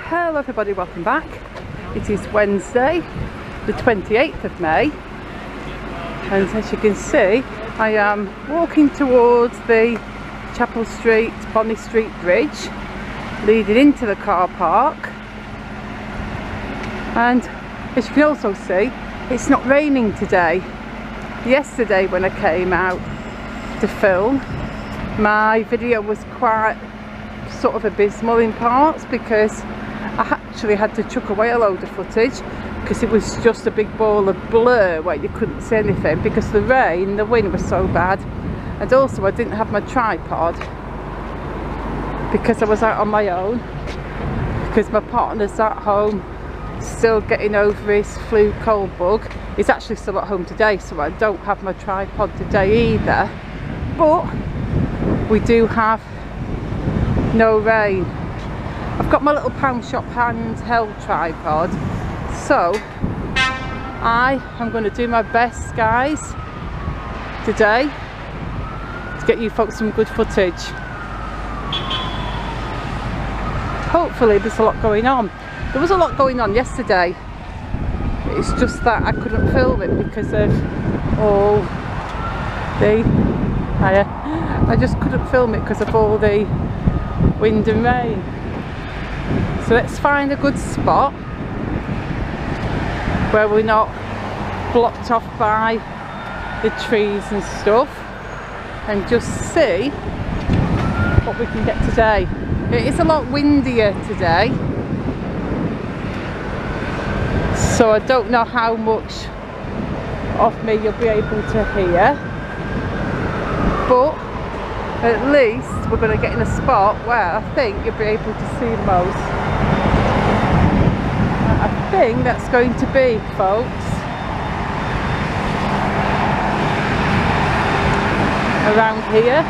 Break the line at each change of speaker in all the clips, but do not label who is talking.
Hello everybody, welcome back. It is Wednesday the 28th of May, and as you can see I am walking towards the Chapel Street, Bonny Street bridge leading into the car park, and as you can also see it's not raining today. Yesterday when I came out to film, my video was quite sort of abysmal in parts because I actually had to chuck away a load of footage because it was just a big ball of blur where you couldn't see anything because the rain, the wind was so bad, and also I didn't have my tripod because I was out on my own, because my partner's at home still getting over his flu cold bug. He's actually still at home today, so I don't have my tripod today either, but we do have no rain. I've got my little pound shop handheld tripod, so I am going to do my best, guys, today to get you folks some good footage. Hopefully there's a lot going on. There was a lot going on yesterday, it's just that I couldn't film it because of all the I just couldn't film it because of all the wind and rain. So let's find a good spot where we're not blocked off by the trees and stuff, and just see what we can get today. It is a lot windier today, so I don't know how much of me you'll be able to hear, but at least we're going to get in a spot where I think you'll be able to see the most. I think that's going to be, folks, around here.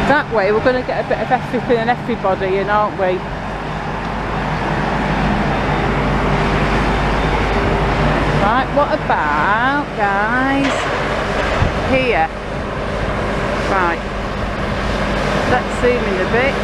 That way we're going to get a bit of everything and everybody in, aren't we? Right, what about, guys, here? Right, let's zoom in a bit.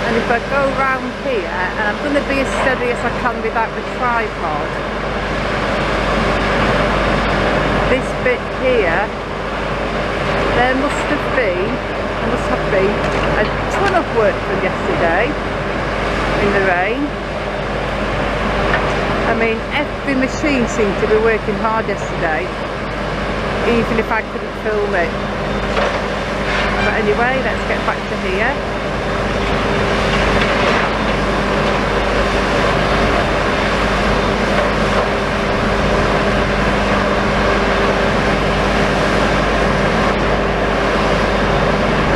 And if I go round here, and I'm going to be as steady as I can without the tripod, this bit here, there must have been a ton of work done yesterday in the rain. I mean, every machine seemed to be working hard yesterday, even if I couldn't film it. But anyway, let's get back to here.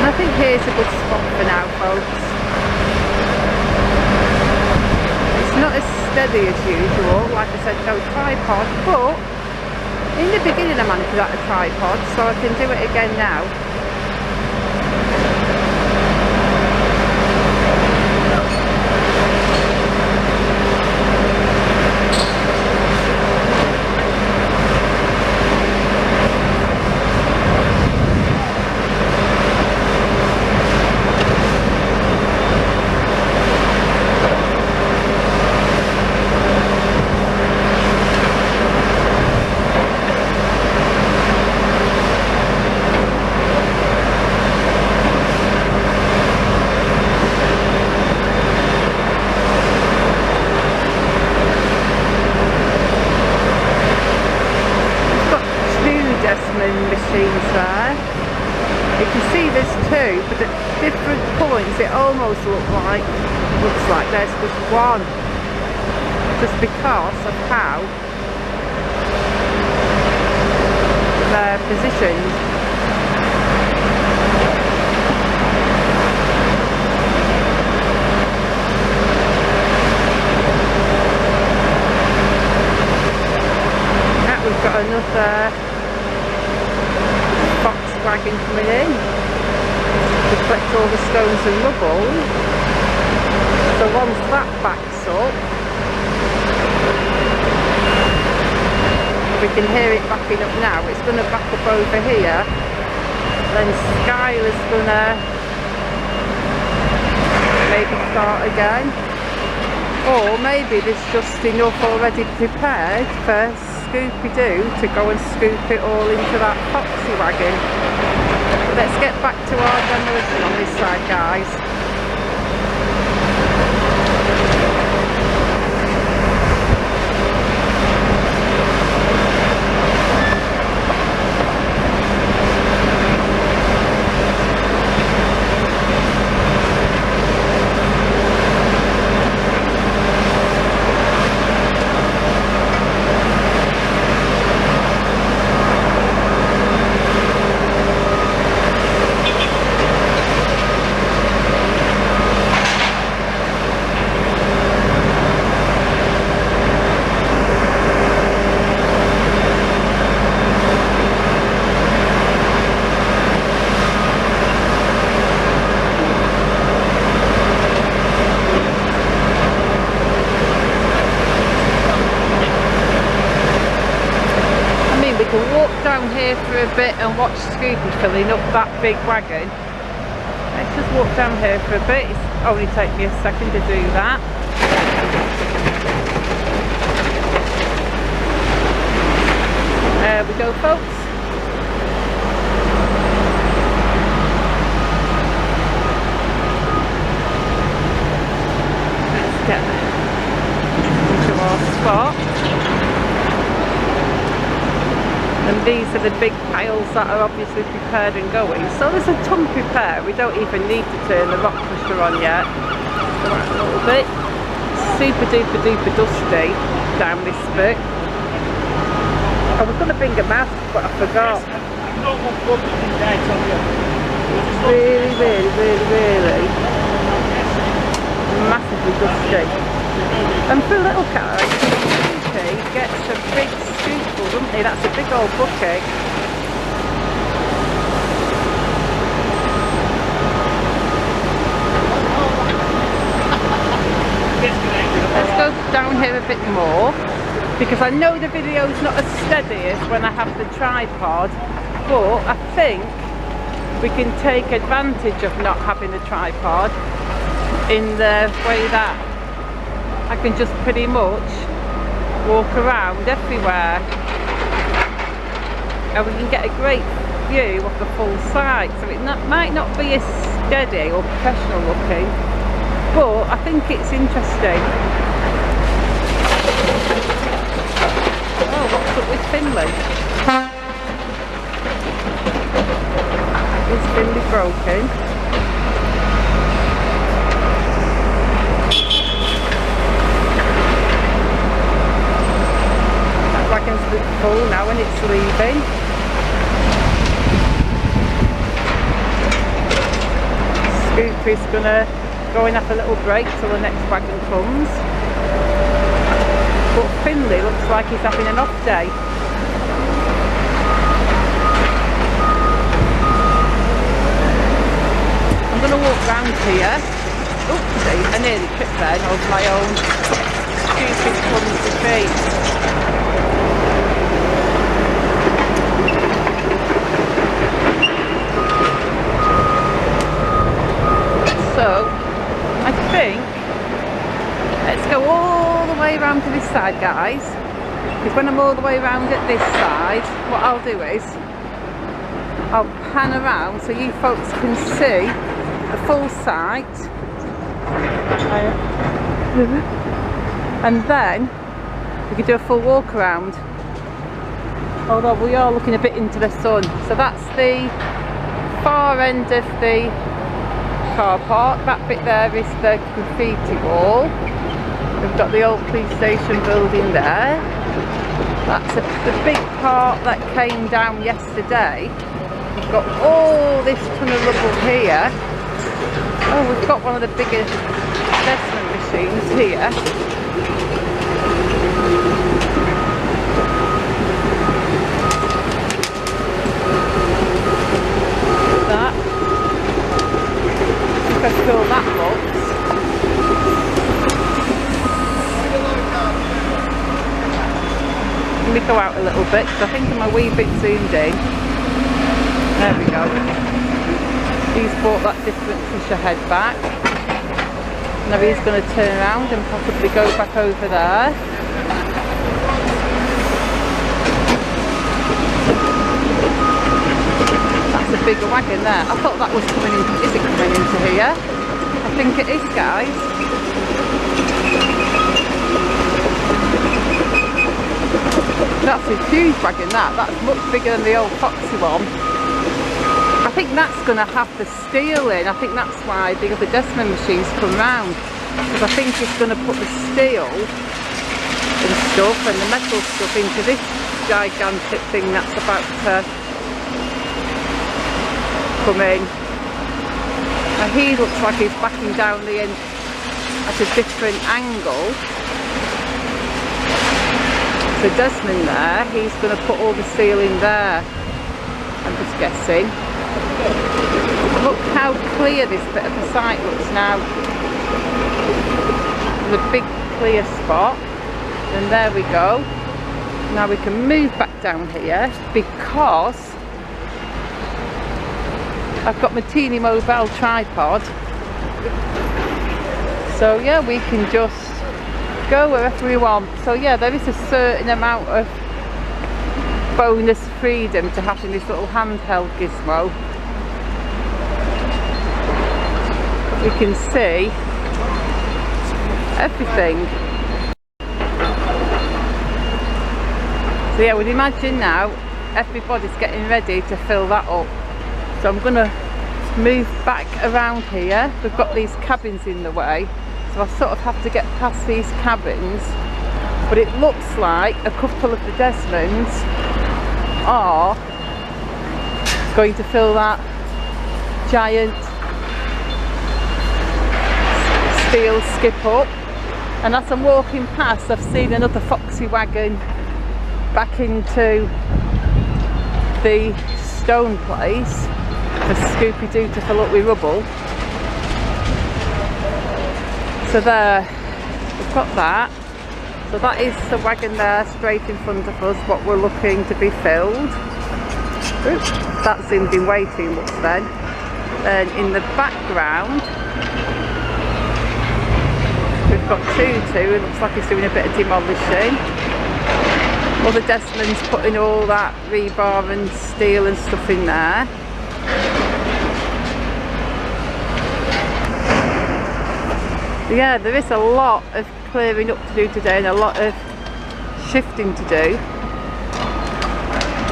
I think here's a good spot for now, folks. It's not as steady as usual, like I said, no tripod, but in the beginning I managed without a tripod, so I can do it again now. Machines there. You can see there's two, but at different points it almost looks like there's just one, just because of how they're positioned. Now we've got another wagon coming in to collect all the stones and rubble. So once that backs up, we can hear it backing up now. It's going to back up over here. Then Skylar's going to maybe start again. Or maybe there's just enough already prepared for Scoopy-Doo to go and scoop it all into that foxy wagon. Let's get back to our demolition on this side, guys. Down here for a bit and watch Scoopy filling up that big wagon. Let's just walk down here for a bit. It's only take me a second to do that. There we go, folks. Let's get into our spot. And these are the big piles that are obviously prepared and going. So there's a ton prepared. We don't even need to turn the rock pusher on yet. So that's a little bit. Super duper duper dusty down this bit. I was going to bring a mask, but I forgot. Really, really, really, really massively dusty. And for little cars, he gets a big scoopful, doesn't he? That's a big old bucket. Let's go down here a bit more, because I know the video's not as steady as when I have the tripod, but I think we can take advantage of not having a tripod in the way that I can just pretty much walk around everywhere, and we can get a great view of the full site. So it might not be as steady or professional looking, but I think it's interesting. Oh, what's up with Finley? Is Finley broken? Wagon's full now and it's leaving. Scoopy's gonna go and have a little break till the next wagon comes. But Finley looks like he's having an off day. I'm gonna walk round here. Oopsie, I nearly tripped then over my own stupid clumsy feet. So, I think, let's go all the way around to this side, guys, because when I'm all the way around at this side, what I'll do is, I'll pan around so you folks can see the full site, and then we can do a full walk around, although we are looking a bit into the sun. So that's the far end of the car park. That bit there is the graffiti wall. We've got the old police station building there. That's the big part that came down yesterday. We've got all this ton of rubble here. Oh, we've got one of the biggest assessment machines here. out a little bit because I think I'm a wee bit zoomed in. There we go. He's bought that different pusher head back. Now he's going to turn around and possibly go back over there. That's a bigger wagon there. I thought that was coming in. Is it coming into here? I think it is, guys. That's a huge wagon, that's much bigger than the old Foxy one. I think that's going to have the steel in. I think that's why the other Desmond machines come round, because I think it's going to put the steel and stuff and the metal stuff into this gigantic thing that's about to come in. Now he looks like he's backing down the end at a different angle. So Desmond there, he's going to put all the steel in there, I'm just guessing. Look how clear this bit of the site looks now. There's a big clear spot, and there we go. Now we can move back down here because I've got my teeny mobile tripod. So yeah, we can just go wherever we want. So yeah, there is a certain amount of bonus freedom to having this little handheld gizmo. We can see everything. So yeah, I would imagine now everybody's getting ready to fill that up. So I'm going to move back around here. We've got these cabins in the way, so I sort of have to get past these cabins, but it looks like a couple of the Desmonds are going to fill that giant steel skip up. And as I'm walking past, I've seen another Foxy wagon back into the stone place for Scooby-Doo to fill up with rubble. So there, we've got that. So that is the wagon there straight in front of us, what we're looking to be filled. Oops, that zoomed in way too much then. Then in the background we've got Tues, it looks like he's doing a bit of demolishing. Other Desmond's putting all that rebar and steel and stuff in there. Yeah, there is a lot of clearing up to do today and a lot of shifting to do.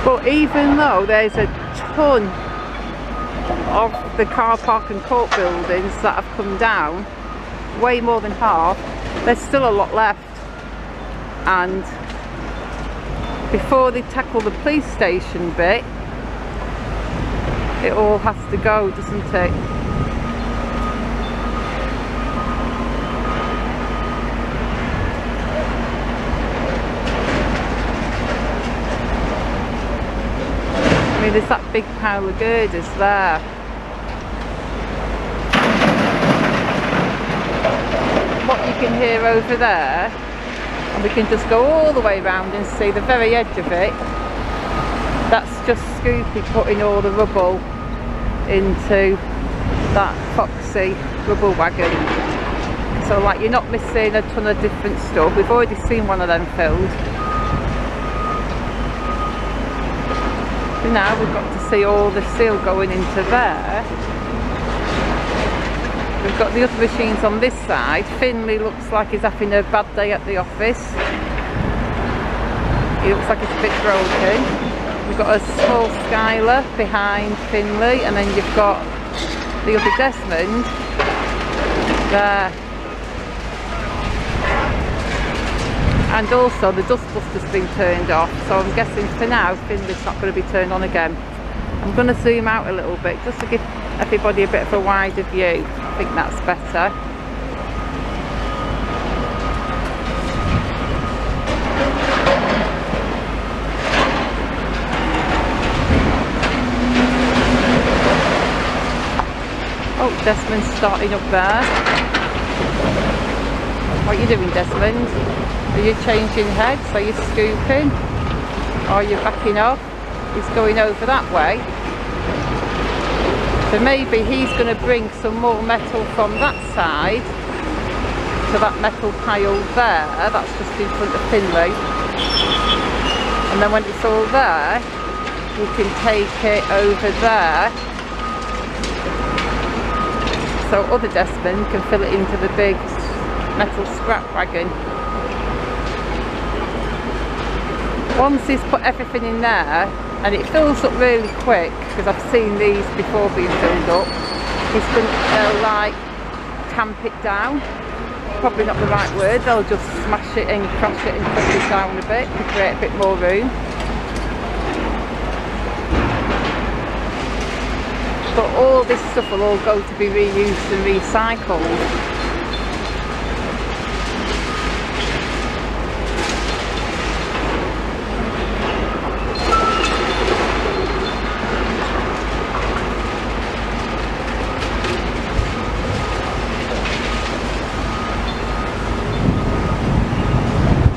But even though there's a ton of the car park and court buildings that have come down, way more than half, there's still a lot left. And before they tackle the police station bit, it all has to go, doesn't it? I mean, there's that big pile of girders there. What you can hear over there, and we can just go all the way around and see the very edge of it. That's just Scoopy putting all the rubble into that Foxy rubble wagon. So like, you're not missing a ton of different stuff. We've already seen one of them filled. So now we've got to see all the steel going into there. We've got the other machines on this side. Finley looks like he's having a bad day at the office. He looks like he's a bit broken. We've got a small Skylar behind Finley, and then you've got the other Desmond there. And also the dustbuster's been turned off, so I'm guessing for now Finley's not going to be turned on again. I'm going to zoom out a little bit just to give everybody a bit of a wider view. I think that's better. Oh, Desmond's starting up there. What are you doing, Desmond? Are you changing heads? Are you scooping? Or you're backing off. He's going over that way. So maybe he's going to bring some more metal from that side to that metal pile there. That's just in front of Finley. And then when it's all there, we can take it over there. So other Desmond can fill it into the big metal scrap wagon. Once he's put everything in there, and it fills up really quick, because I've seen these before being filled up, he's going to like tamp it down. Probably not the right word, they'll just smash it and crash it and push it down a bit to create a bit more room. But all this stuff will all go to be reused and recycled.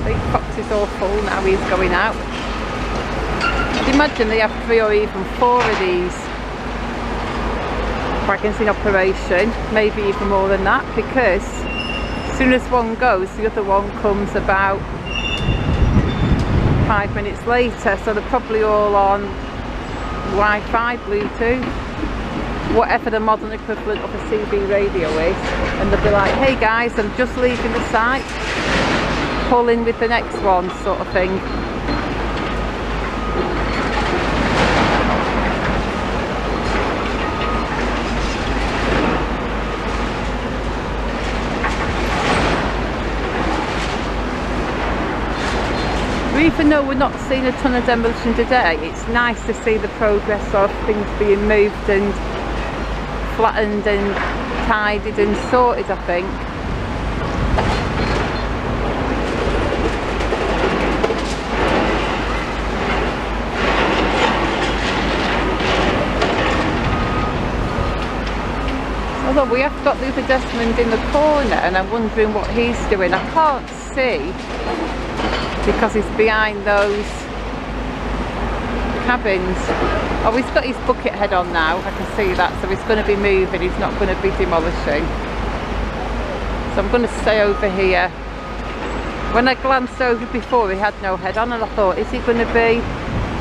The box is all full now, he's going out. I'd imagine they have 3 or even 4 of these wagons in operation, maybe even more than that, because as soon as one goes, the other one comes about 5 minutes later, so they're probably all on Wi-Fi, Bluetooth, whatever the modern equivalent of a CB radio is, and they'll be like, hey guys, I'm just leaving the site, pull in with the next one, sort of thing. Even though we're not seeing a ton of demolition today, it's nice to see the progress of things being moved and flattened and tidied and sorted, I think. Although we have got the other Desmond in the corner, and I'm wondering what he's doing. I can't see, because he's behind those cabins. Oh, he's got his bucket head on now, I can see that, so he's going to be moving, he's not going to be demolishing. So I'm going to stay over here. When I glanced over before, he had no head on, and I thought, is he going to be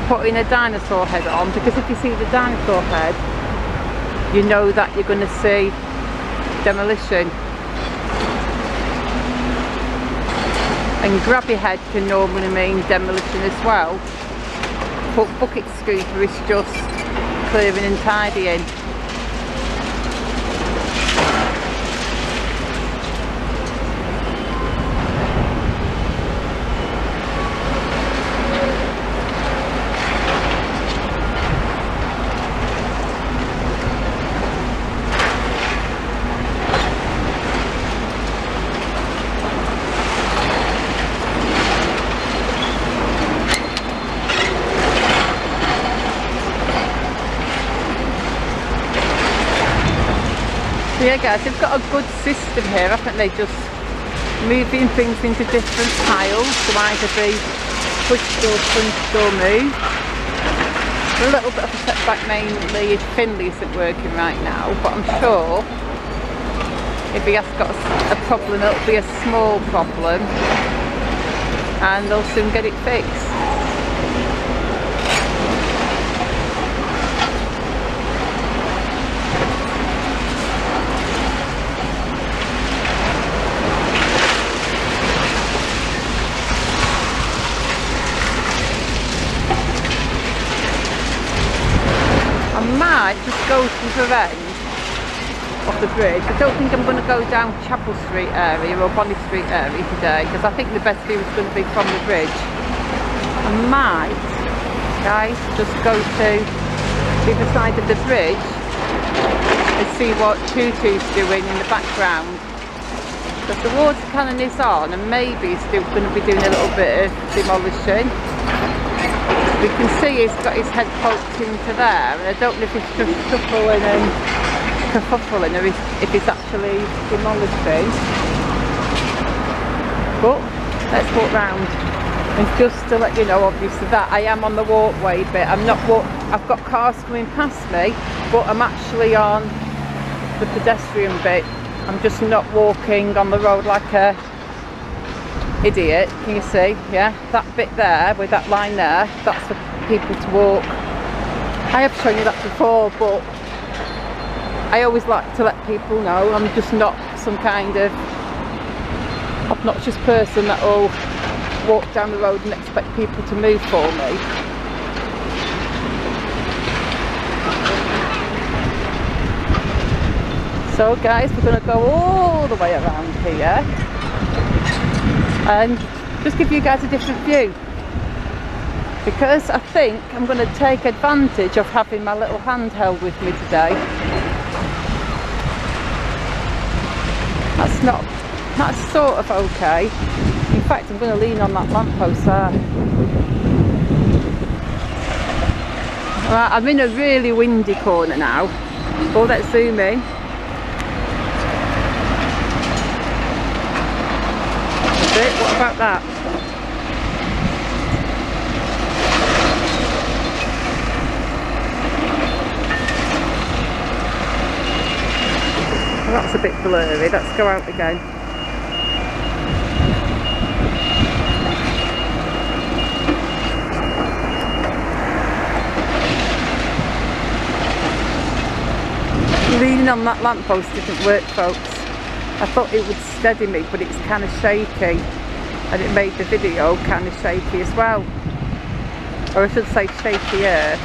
putting a dinosaur head on? Because if you see the dinosaur head, you know that you're going to see demolition. And grabby head can normally mean demolition as well, but bucket scooper is just clearing and tidying. So yeah guys, they've got a good system here, haven't they? Just moving things into different piles to either be pushed or punched or moved. A little bit of a setback mainly if Finley isn't working right now, but I'm sure if he has got a problem, it'll be a small problem and they'll soon get it fixed. I might just go to the end of the bridge. I don't think I'm going to go down Chapel Street area or Bonny Street area today, because I think the best view is going to be from the bridge. I might, guys, just go to the other side of the bridge and see what Tues doing in the background. Because the water cannon is on and maybe he's still going to be doing a little bit of demolition. We can see he's got his head poked into there, and I don't know if he's just shuffling and kerfuffling or if he's actually demolishing. But let's walk round. And just to let you know, obviously, that I am on the walkway bit. I'm not I've got cars coming past me, but I'm actually on the pedestrian bit. I'm just not walking on the road like a idiot. Can you see? Yeah, that bit there with that line there, that's for people to walk. I have shown you that before, but I always like to let people know I'm just not some kind of obnoxious person that will walk down the road and expect people to move for me. So guys, we're going to go all the way around here and just give you guys a different view, because I think I'm going to take advantage of having my little handheld with me today. That's sort of okay. In fact, I'm going to lean on that lamppost there. Right, I'm in a really windy corner now. Oh, let's zoom in. That's it. What about that? Well, that's a bit blurry. Let's go out again. Leaning on that lamppost didn't work, folks. I thought it would steady me, but it's kind of shaky, and it made the video kind of shaky as well, or I should say shakier.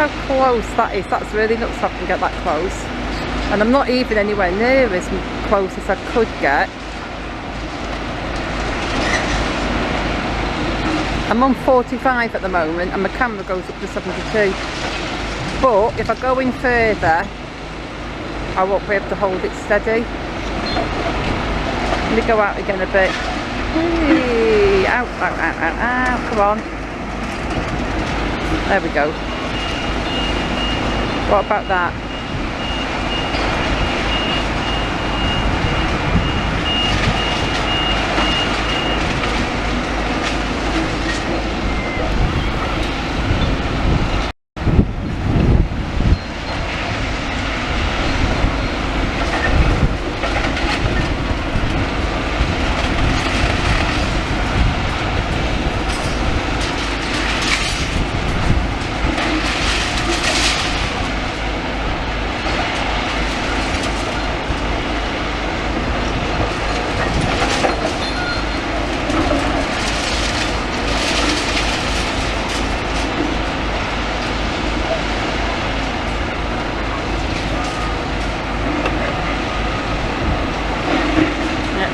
How close that is, that's really nuts if I can get that close. And I'm not even anywhere near as close as I could get. I'm on 45 at the moment and my camera goes up to 72. But if I go in further, I won't be able to hold it steady. Let me go out again a bit. Whee! Out, out, out, out, out, come on. There we go. What about that?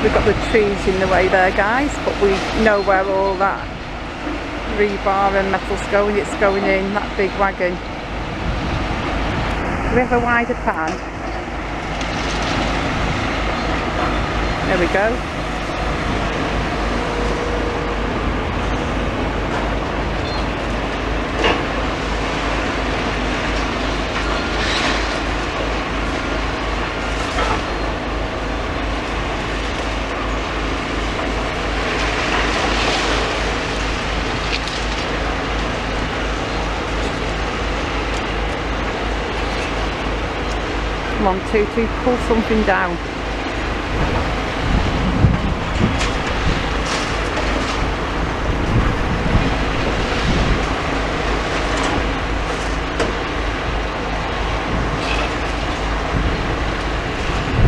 We've got the trees in the way there, guys, but we know where all that rebar and metal's going. It's going in that big wagon. Do we have a wider pan? There we go. Come on, Tutu, pull something down.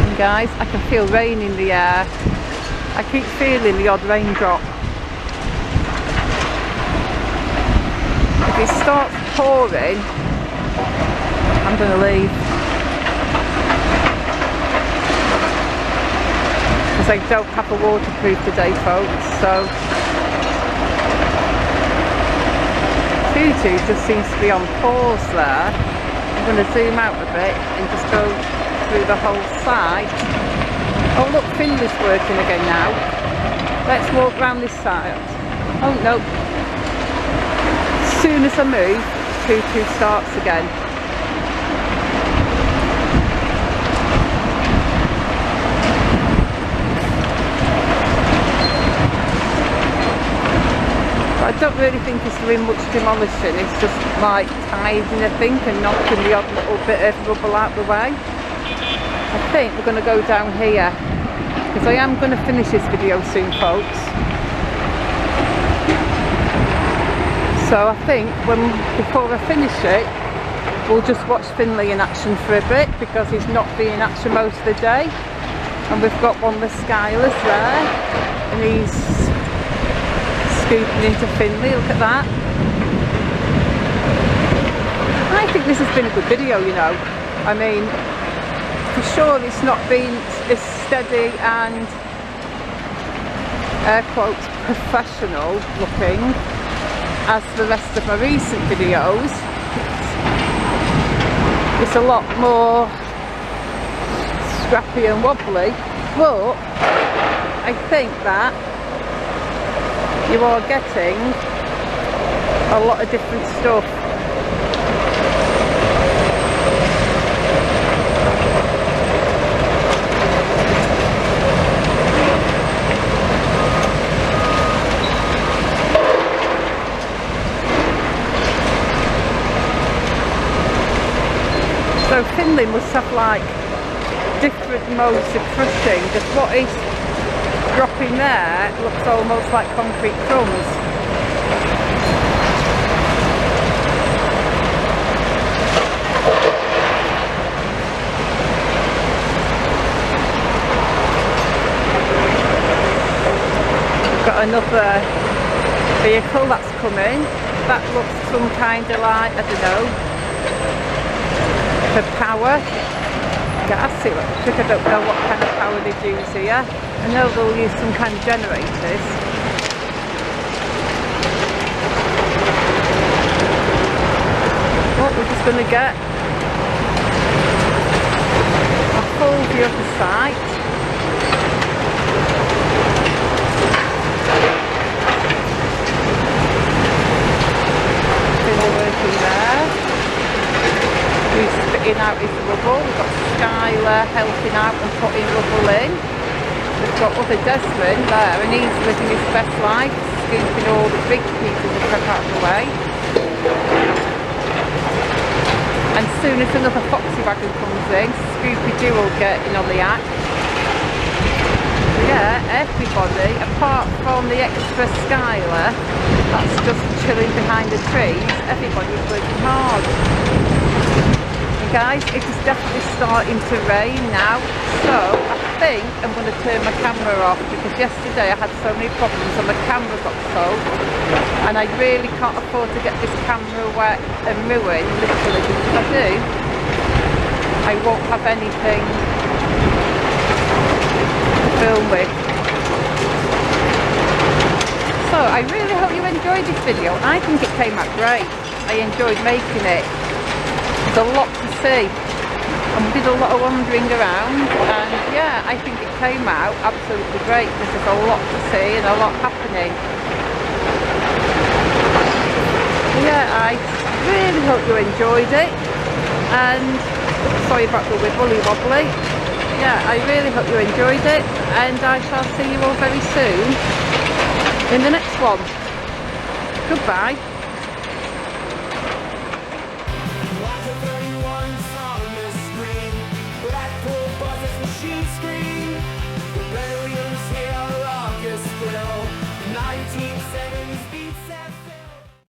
And guys, I can feel rain in the air. I keep feeling the odd raindrop. If it starts pouring, I'm going to leave. Because I don't have a waterproof today, folks, so Tues just seems to be on pause there. I'm going to zoom out a bit and just go through the whole site. Oh look, Finley's working again now. Let's walk round this side. Oh no. As soon as I move, Tues starts again. I don't really think it's doing much demolition, it's just like tidying I think and knocking the odd little bit of rubble out the way. I think we're going to go down here because I am going to finish this video soon, folks. So I think before I finish it, we'll just watch Finley in action for a bit because he's not been in action most of the day. And we've got one of the Skylers there and he's scooping into Finley, look at that. I think this has been a good video, you know. I mean, for sure it's not been as steady and air quotes professional looking as the rest of my recent videos. It's a lot more scrappy and wobbly, but I think that you are getting a lot of different stuff. So Finley must have like different modes of crushing, because what is dropping there looks almost like concrete crumbs. We've got another vehicle that's coming. That looks some kind of like, I don't know, for power. Gas, I don't know what kind of power they use here. I know they'll use some kind of generators. What we're just going to get a full view of the site. Still working there. Who's spitting out his rubble. We've got Skylar helping out and putting rubble in. We've got other Desmond there and he's living his best life, scooping all the big pieces of crap out of the way. And as soon as another Foxy wagon comes in, Scooby-Doo will get in on the act. So yeah, everybody, apart from the extra Skylar that's just chilling behind the trees, everybody's working hard. Guys, it is definitely starting to rain now, so I think I'm going to turn my camera off because yesterday I had so many problems and the camera got soaked and I really can't afford to get this camera wet and ruined, literally, because if I do, I won't have anything to film with. So I really hope you enjoyed this video. I think it came out great. I enjoyed making it. There's a lot to see and we did a lot of wandering around and yeah, I think it came out absolutely great because there's a lot to see and a lot happening. Yeah, I really hope you enjoyed it and sorry about the wibbly wobbly. Yeah, I really hope you enjoyed it and I shall see you all very soon in the next one. Goodbye.